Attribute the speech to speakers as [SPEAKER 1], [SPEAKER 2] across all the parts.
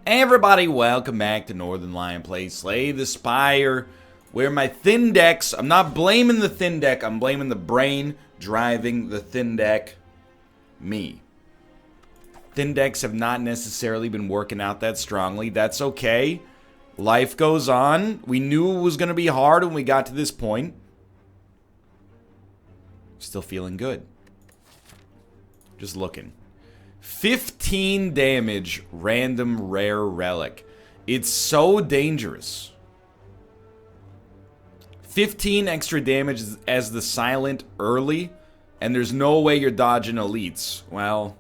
[SPEAKER 1] Hey everybody, welcome back to Northernlion Plays Slay the Spire, where my thin decks, I'm not blaming the thin deck, I'm blaming the brain driving the thin deck, me. Thin decks have not necessarily been working out that strongly. That's okay. Life goes on. We knew it was going to be hard when we got to this point. Still feeling good. Just looking. 15 damage, random rare relic. It's so dangerous. 15 extra damage as the silent early, and there's no way you're dodging elites. Well,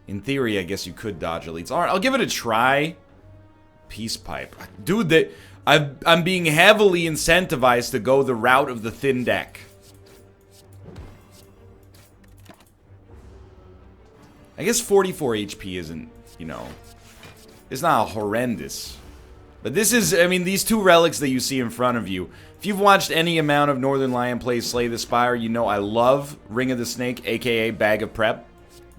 [SPEAKER 1] in theory, I guess you could dodge elites. Alright, I'll give it a try. Peace pipe. Dude, I'm being heavily incentivized to go the route of the thin deck. I guess 44 HP isn't, you know, it's not horrendous. But this is, I mean, these two relics that you see in front of you, if you've watched any amount of Northernlion plays Slay the Spire, you know I love Ring of the Snake, aka Bag of Prep.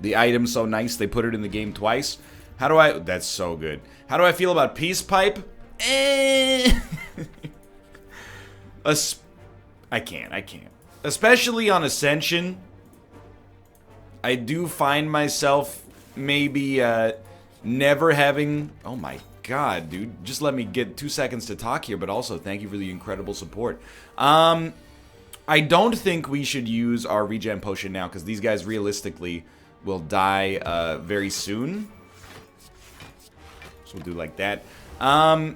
[SPEAKER 1] The item's so nice, they put it in the game twice. How do I, that's so good. How do I feel about Peace Pipe? I can't. Especially on Ascension. I do find myself maybe never having... Oh my god, dude. Just let me get 2 seconds to talk here, but also thank you for the incredible support. I don't think we should use our regen potion now, because these guys realistically will die very soon. So we'll do like that. Not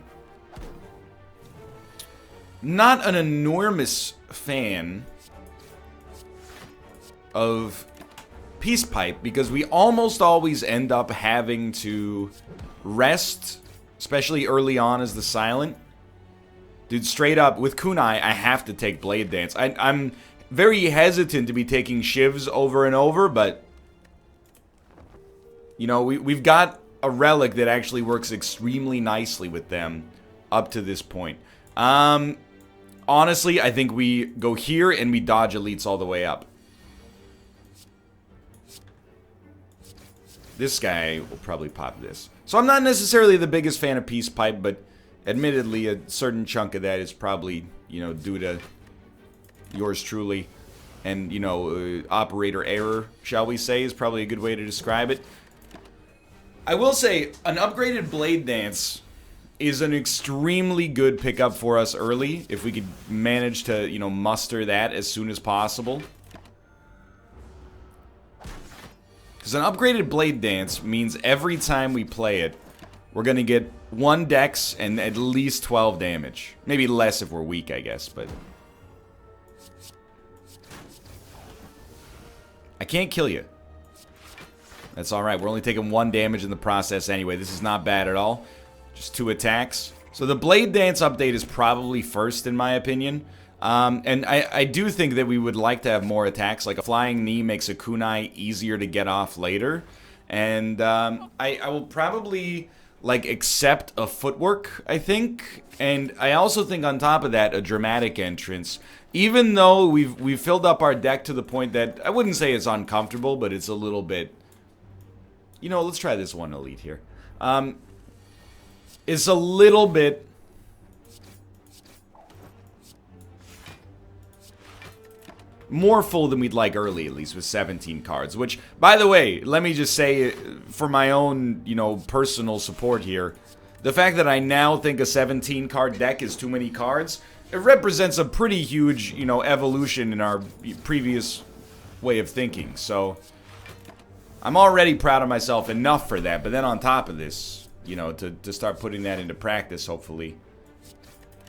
[SPEAKER 1] an enormous fan of Peace Pipe, because we almost always end up having to rest, especially early on as the silent. Dude, straight up, with Kunai, I have to take Blade Dance. I'm very hesitant to be taking shivs over and over, but, you know, we've got a relic that actually works extremely nicely with them up to this point. Honestly, I think we go here and we dodge elites all the way up. This guy will probably pop this. So I'm not necessarily the biggest fan of Peace Pipe, but admittedly a certain chunk of that is probably, you know, due to yours truly. And, you know, operator error, shall we say, is probably a good way to describe it. I will say, an upgraded Blade Dance is an extremely good pickup for us early, if we could manage to, you know, muster that as soon as possible. Because an upgraded Blade Dance means every time we play it, we're going to get 1 dex and at least 12 damage. Maybe less if we're weak, I guess, but... I can't kill you. That's alright, we're only taking 1 damage in the process anyway. This is not bad at all. Just 2 attacks. So the Blade Dance update is probably first, in my opinion. And I do think that we would like to have more attacks. Like a Flying Knee makes a Kunai easier to get off later. And I will probably like accept a Footwork, I think. And I also think on top of that, a Dramatic Entrance. Even though we've filled up our deck to the point that I wouldn't say it's uncomfortable, but it's a little bit... You know, let's try this one elite here. It's a little bit... more full than we'd like early, at least with 17 cards, which, by the way, let me just say, for my own, you know, personal support here, the fact that I now think a 17 card deck is too many cards, it represents a pretty huge, you know, evolution in our previous way of thinking, so I'm already proud of myself enough for that, but then on top of this, you know, to start putting that into practice, hopefully,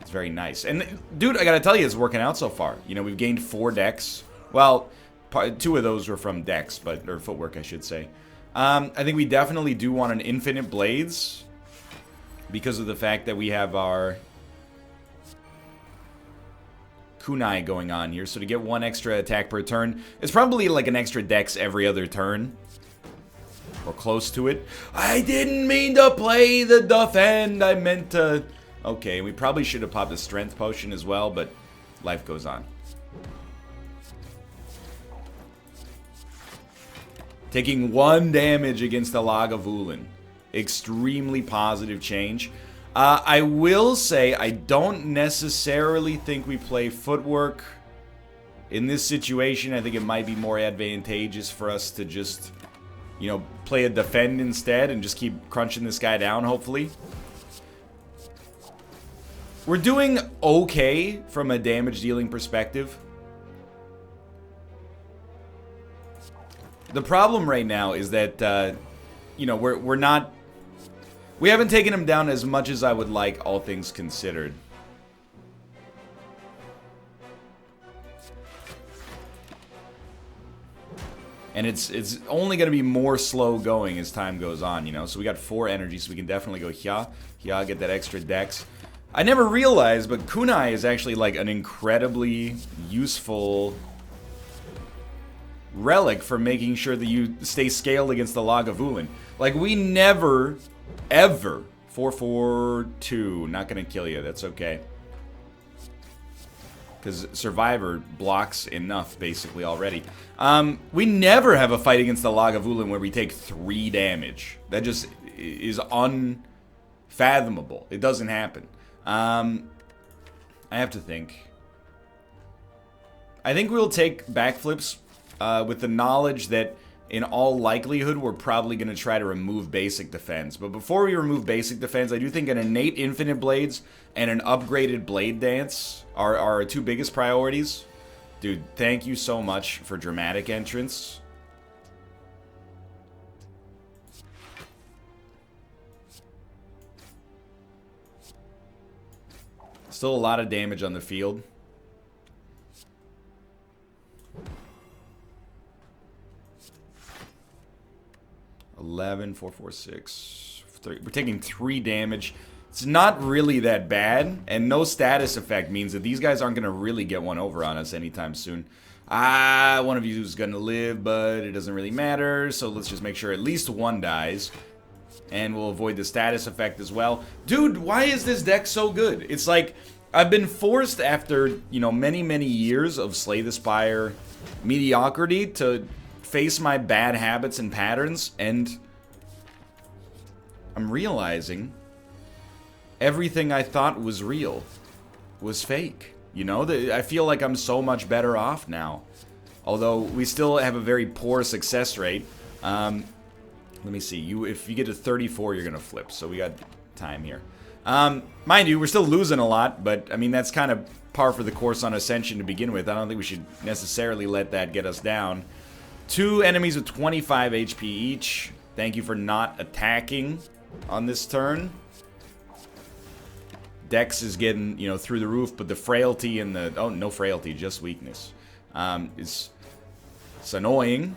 [SPEAKER 1] it's very nice. And, dude, I gotta tell you, it's working out so far. You know, we've gained 4 decks. Well, 2 of those were from decks, but, or Footwork, I should say. I think we definitely do want an Infinite Blades, because of the fact that we have our Kunai going on here. So to get 1 extra attack per turn, it's probably like an extra dex every other turn. Or close to it. I didn't mean to play the defend, I meant to... Okay, we probably should have popped a strength potion as well, but life goes on. Taking 1 damage against the Lagavulin. Extremely positive change. I will say I don't necessarily think we play footwork in this situation. I think it might be more advantageous for us to just, you know, play a defend instead and just keep crunching this guy down, hopefully. We're doing okay from a damage dealing perspective. The problem right now is that, you know, we're not... We haven't taken him down as much as I would like, all things considered. And it's only going to be more slow going as time goes on, you know? So we got 4 energy, so we can definitely go Hya, get that extra dex. I never realized, but Kunai is actually like an incredibly useful relic for making sure that you stay scaled against the Lagavulin. Like, we never, ever, 4-4-2, not gonna kill you, that's okay. Because Survivor blocks enough, basically, already. We never have a fight against the Lagavulin where we take 3 damage. That just is unfathomable. It doesn't happen. I have to think. I think we'll take backflips with the knowledge that in all likelihood we're probably going to try to remove basic defense. But before we remove basic defense, I do think an innate infinite blades and an upgraded blade dance are our 2 biggest priorities. Dude, thank you so much for dramatic entrance. Still a lot of damage on the field. $11, 4, 4, 6, 3. We're taking 3 damage. It's not really that bad, and no status effect means that these guys aren't going to really get one over on us anytime soon. One of you is going to live, but it doesn't really matter, so let's just make sure at least 1 dies. And we'll avoid the status effect as well. Dude, why is this deck so good? It's like, I've been forced after, you know, many, many years of Slay the Spire mediocrity to face my bad habits and patterns, and I'm realizing everything I thought was real was fake. You know, I feel like I'm so much better off now. Although we still have a very poor success rate. Let me see. If you get to 34, you're gonna flip. So we got time here. Mind you, we're still losing a lot, but I mean that's kind of par for the course on Ascension to begin with. I don't think we should necessarily let that get us down. 2 enemies with 25 HP each. Thank you for not attacking on this turn. Dex is getting, you know, through the roof, but the frailty and the... Oh, no frailty, just weakness. It's annoying.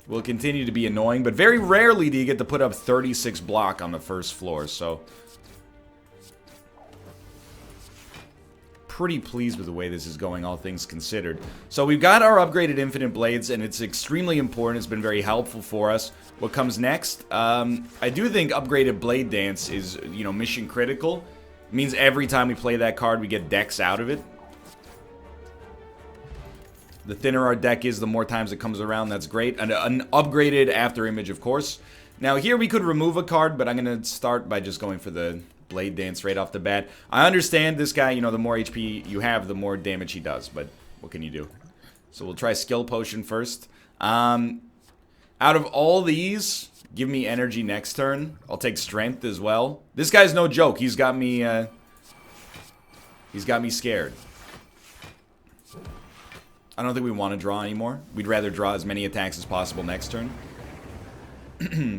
[SPEAKER 1] Will continue to be annoying, but very rarely do you get to put up 36 block on the first floor, so... Pretty pleased with the way this is going, all things considered. So we've got our upgraded infinite blades, and it's extremely important. It's been very helpful for us. What comes next? I do think upgraded blade dance is, you know, mission critical. It means every time we play that card, we get decks out of it. The thinner our deck is, the more times it comes around. That's great. An upgraded after image, of course. Now here we could remove a card, but I'm gonna start by just going for the blade dance right off the bat. I understand this guy, you know, the more HP you have, the more damage he does, but what can you do? So we'll try skill potion first. Out of all these, give me energy next turn. I'll take strength as well. This guy's no joke. He's got me scared. I don't think we want to draw anymore. We'd rather draw as many attacks as possible next turn.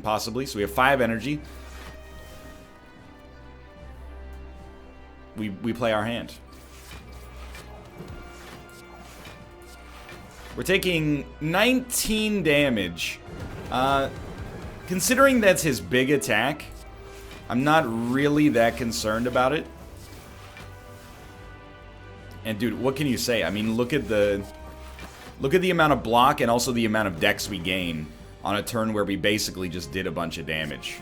[SPEAKER 1] Possibly. So we have 5 energy. We play our hand. We're taking 19 damage. Considering that's his big attack, I'm not really that concerned about it. And dude, what can you say? I mean, look at the amount of block and also the amount of dex we gain on a turn where we basically just did a bunch of damage.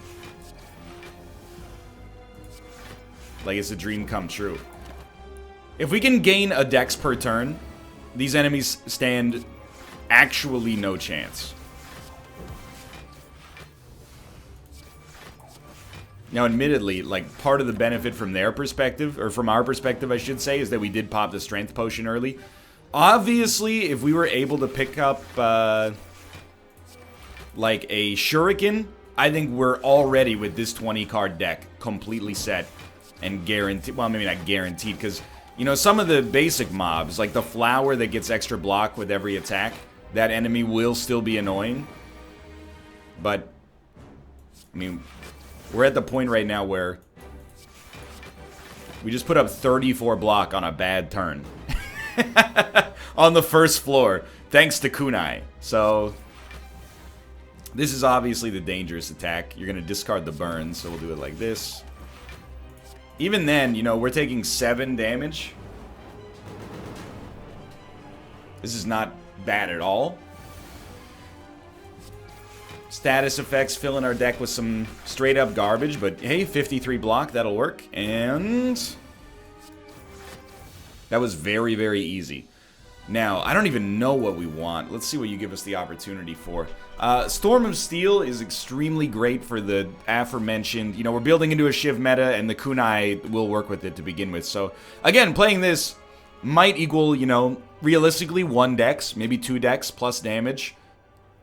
[SPEAKER 1] Like, it's a dream come true. If we can gain a dex per turn, these enemies stand actually no chance. Now, admittedly, like, part of the benefit from their perspective, or from our perspective, I should say, is that we did pop the strength potion early. Obviously, if we were able to pick up, like, a shuriken, I think we're already, with this 20-card deck, completely set and guaranteed. Well, maybe not guaranteed, because, you know, some of the basic mobs, like the flower that gets extra block with every attack, that enemy will still be annoying. But, I mean, we're at the point right now where we just put up 34 block on a bad turn. On the first floor, thanks to Kunai. So, this is obviously the dangerous attack. You're going to discard the burn, so we'll do it like this. Even then, you know, we're taking 7 damage. This is not bad at all. Status effects filling our deck with some straight up garbage, but hey, 53 block, that'll work. And that was very, very easy. Now, I don't even know what we want. Let's see what you give us the opportunity for. Storm of Steel is extremely great for the aforementioned, you know, we're building into a Shiv meta, and the Kunai will work with it to begin with. So, again, playing this might equal, you know, realistically 1 dex, maybe 2 dex plus damage.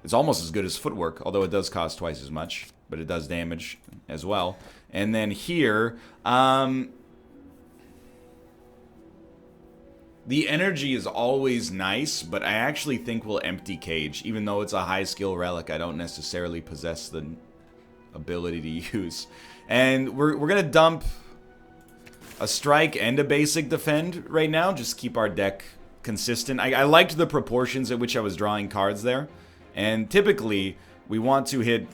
[SPEAKER 1] It's almost as good as Footwork, although it does cost twice as much, but it does damage as well. And then here, the energy is always nice, but I actually think we'll empty Cage. Even though it's a high skill relic, I don't necessarily possess the ability to use. And we're going to dump a strike and a basic defend right now. Just keep our deck consistent. I liked the proportions at which I was drawing cards there. And typically, we want to hit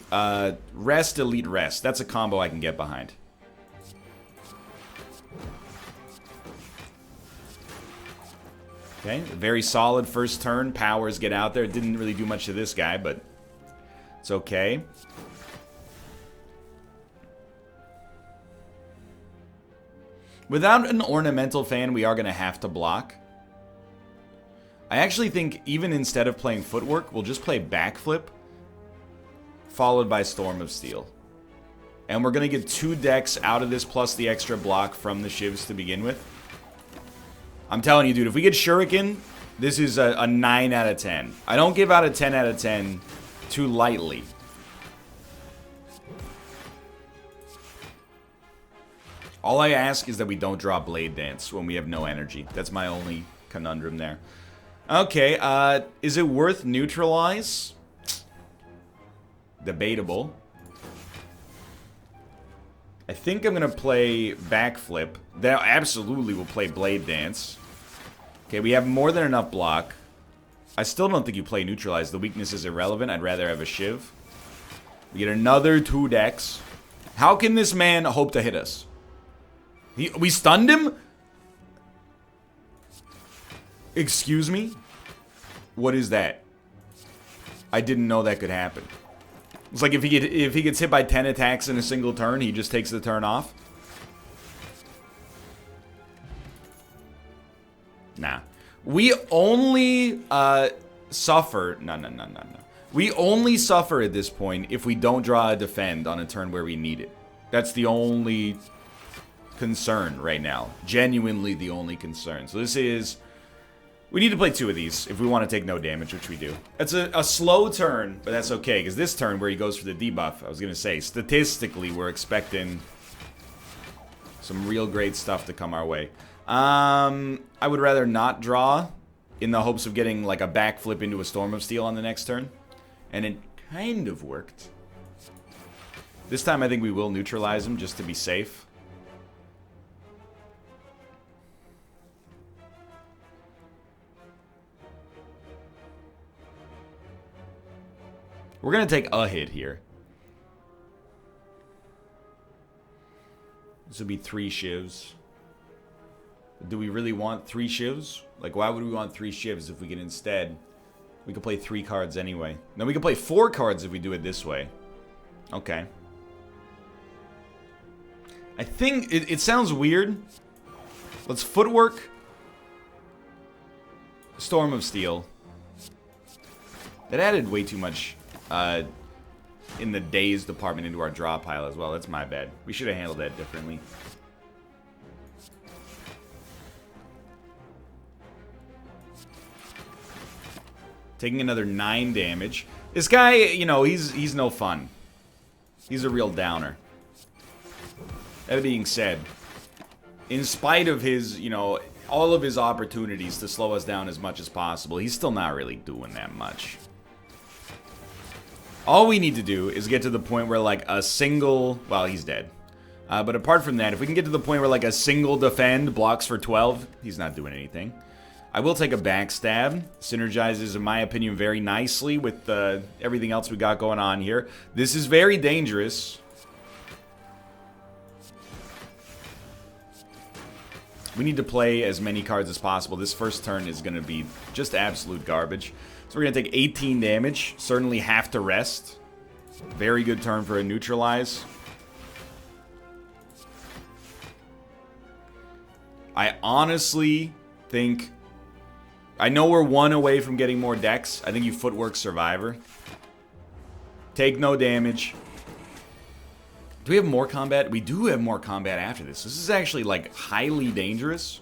[SPEAKER 1] Rest, Elite, Rest. That's a combo I can get behind. Okay, very solid first turn. Powers get out there. It didn't really do much to this guy, but it's okay. Without an Ornamental Fan, we are going to have to block. I actually think even instead of playing Footwork, we'll just play Backflip, followed by Storm of Steel. And we're going to get 2 decks out of this, plus the extra block from the Shivs to begin with. I'm telling you, dude, if we get Shuriken, this is a 9 out of 10. I don't give out a 10 out of 10 too lightly. All I ask is that we don't draw Blade Dance when we have no energy. That's my only conundrum there. Okay, is it worth Neutralize? Debatable. I think I'm going to play Backflip. That absolutely will play Blade Dance. Okay, we have more than enough block. I still don't think you play Neutralize. The weakness is irrelevant. I'd rather have a Shiv. We get another 2 decks. How can this man hope to hit us? We stunned him? Excuse me? What is that? I didn't know that could happen. It's like if he gets hit by 10 attacks in a single turn, he just takes the turn off. Nah. We only suffer... No. We only suffer at this point if we don't draw a defend on a turn where we need it. That's the only concern right now. Genuinely the only concern. So this is... We need to play 2 of these if we want to take no damage, which we do. It's a slow turn, but that's okay, because this turn where he goes for the debuff, I was going to say, statistically, we're expecting some real great stuff to come our way. I would rather not draw in the hopes of getting like a backflip into a Storm of Steel on the next turn. And it kind of worked. This time I think we will neutralize him just to be safe. We're going to take a hit here. This would be 3 shivs. Do we really want 3 shivs? Like, why would we want 3 shivs if we can instead... We could play 3 cards anyway. No, we could play 4 cards if we do it this way. Okay. I think it sounds weird. Let's Footwork. Storm of Steel. That added way too much in the days department into our draw pile as well. That's my bad. We should have handled that differently. Taking another 9 damage. This guy, you know, he's no fun. He's a real downer. That being said, in spite of his, you know, all of his opportunities to slow us down as much as possible, he's still not really doing that much. All we need to do is get to the point where, like, a single... Well, he's dead. But apart from that, if we can get to the point where, like, a single defend blocks for 12, he's not doing anything. I will take a backstab. Synergizes, in my opinion, very nicely with everything else we got going on here. This is very dangerous. We need to play as many cards as possible. This first turn is going to be just absolute garbage. So we're going to take 18 damage. Certainly have to rest. Very good turn for a neutralize. I honestly think... I know we're 1 away from getting more decks. I think you footwork Survivor. Take no damage. Do we have more combat? We do have more combat after this. This is actually, like, highly dangerous.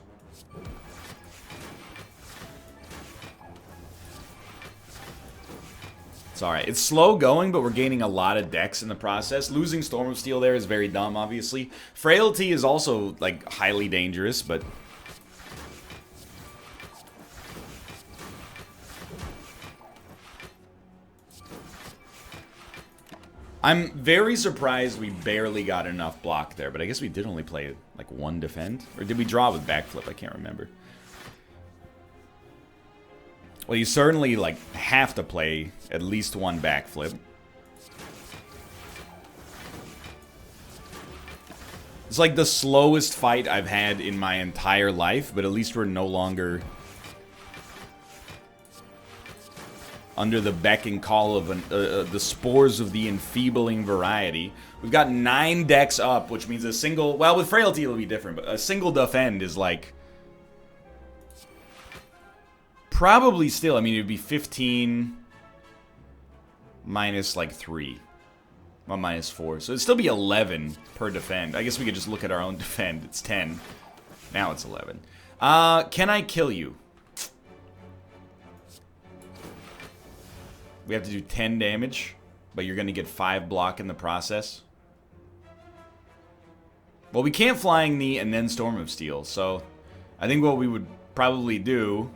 [SPEAKER 1] It's alright. It's slow going, but we're gaining a lot of decks in the process. Losing Storm of Steel there is very dumb, obviously. Frailty is also, like, highly dangerous, but... I'm very surprised we barely got enough block there, but I guess we did only play, like, 1 defend? Or did we draw with backflip? I can't remember. Well, you certainly, like, have to play at least 1 backflip. It's like the slowest fight I've had in my entire life, but at least we're no longer... under the beck and call of the spores of the enfeebling variety. We've got 9 decks up, which means a single... Well, with Frailty it'll be different, but a single defend is like... Probably still, I mean, it'd be 15... minus, like, 3. Well, minus 4. So it'd still be 11 per defend. I guess we could just look at our own defend. It's 10. Now it's 11. Can I kill you? We have to do 10 damage, but you're going to get 5 block in the process. Well, we can't Flying Knee and then Storm of Steel, so I think what we would probably do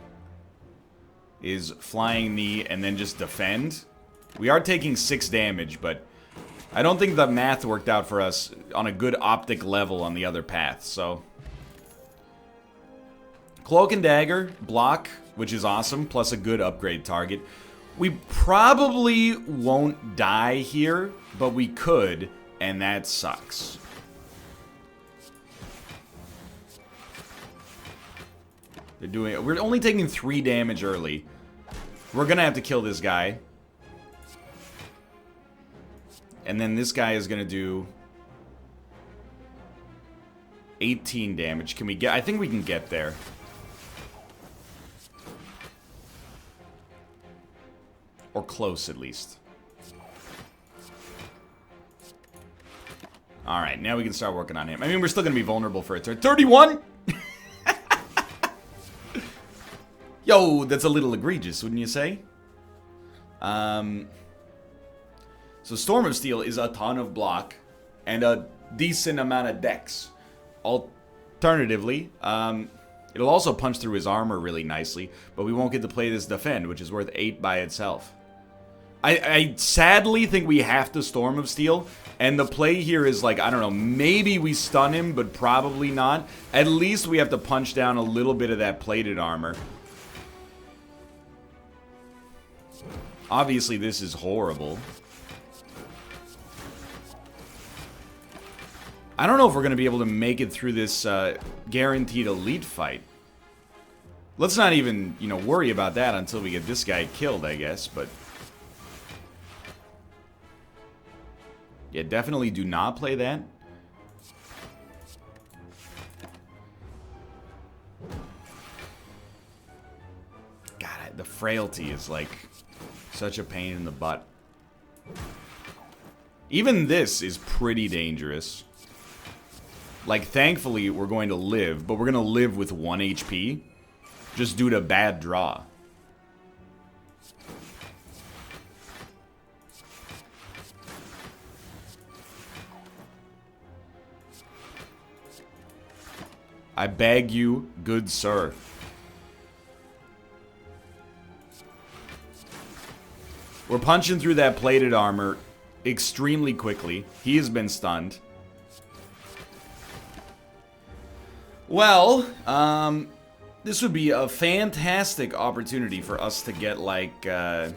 [SPEAKER 1] is Flying Knee and then just defend. We are taking 6 damage, but I don't think the math worked out for us on a good optic level on the other path, so... Cloak and Dagger, block, which is awesome, plus a good upgrade target. We probably won't die here, but we could, and that sucks. We're only taking 3 damage early. We're gonna have to kill this guy. And then this guy is gonna do 18 damage. Can we get... I think we can get there. Or close, at least. Alright, now we can start working on him. I mean, we're still going to be vulnerable for a turn. 31?! Yo, that's a little egregious, wouldn't you say? So Storm of Steel is a ton of block and a decent amount of dex. Alternatively, it'll also punch through his armor really nicely, but we won't get to play this defend, which is worth 8 by itself. I sadly think we have to Storm of Steel, and the play here is like, I don't know, maybe we stun him, but probably not. At least we have to punch down a little bit of that plated armor. Obviously, this is horrible. I don't know if we're going to be able to make it through this guaranteed elite fight. Let's not even, you know, worry about that until we get this guy killed, I guess, but... Yeah, definitely do not play that. God, the frailty is, like, such a pain in the butt. Even this is pretty dangerous. Like, thankfully, we're going to live, but we're going to live with 1 HP. Just due to bad draw. I beg you, good sir. We're punching through that plated armor extremely quickly. He has been stunned. Well, this would be a fantastic opportunity for us to get, like, a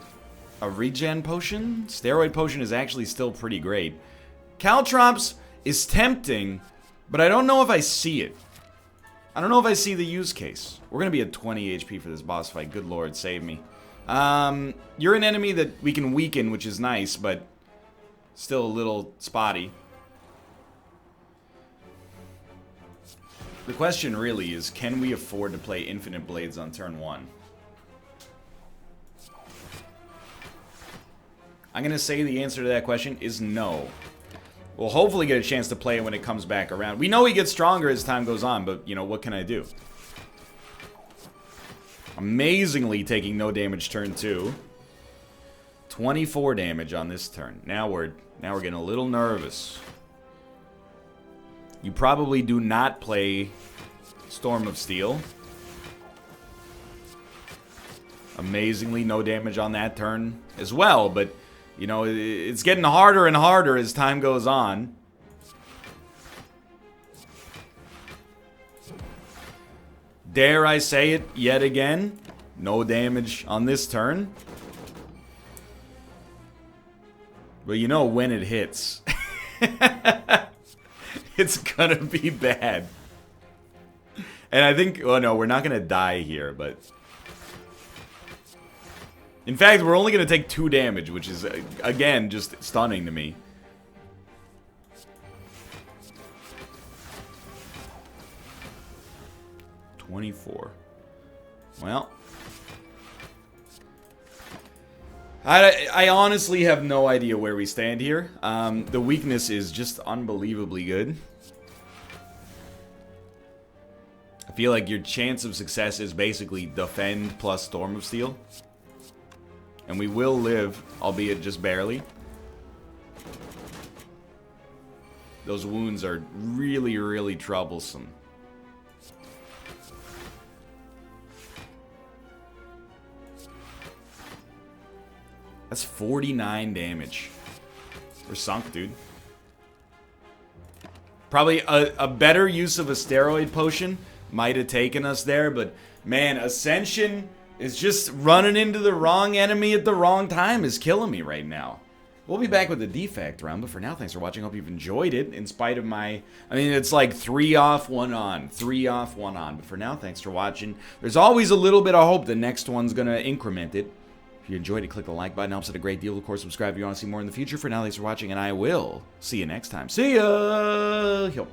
[SPEAKER 1] regen potion. Steroid potion is actually still pretty great. Caltrops is tempting, but I don't know if I see it. I don't know if I see the use case. We're going to be at 20 HP for this boss fight. Good lord, save me. You're an enemy that we can weaken, which is nice, but still a little spotty. The question really is, can we afford to play Infinite Blades on turn 1? I'm going to say the answer to that question is no. We'll hopefully get a chance to play it when it comes back around. We know he gets stronger as time goes on, but, you know, what can I do? Amazingly taking no damage turn 2. 24 damage on this turn. Now we're getting a little nervous. You probably do not play Storm of Steel. Amazingly, no damage on that turn as well, but, you know, it's getting harder and harder as time goes on. Dare I say it yet again? No damage on this turn. But you know when it hits. It's gonna be bad. And I think, oh no, we're not gonna die here, but... In fact, we're only gonna take 2 damage, which is, again, just stunning to me. $24. Well... I honestly have no idea where we stand here. The weakness is just unbelievably good. I feel like your chance of success is basically defend plus Storm of Steel. And we will live, albeit just barely. Those wounds are really, really troublesome. That's 49 damage. We're sunk, dude. Probably a better use of a steroid potion might have taken us there, but man, Ascension is just running into the wrong enemy at the wrong time is killing me right now. We'll be back with the defect round, but for now, thanks for watching. Hope you've enjoyed it, in spite of my... I mean, it's like 3 off, 1 on. 3 off, 1 on. But for now, thanks for watching. There's always a little bit of hope the next one's going to increment it. If you enjoyed it, click the like button. Helps it a great deal. Of course, subscribe if you want to see more in the future. For now, thanks for watching, and I will see you next time. See ya!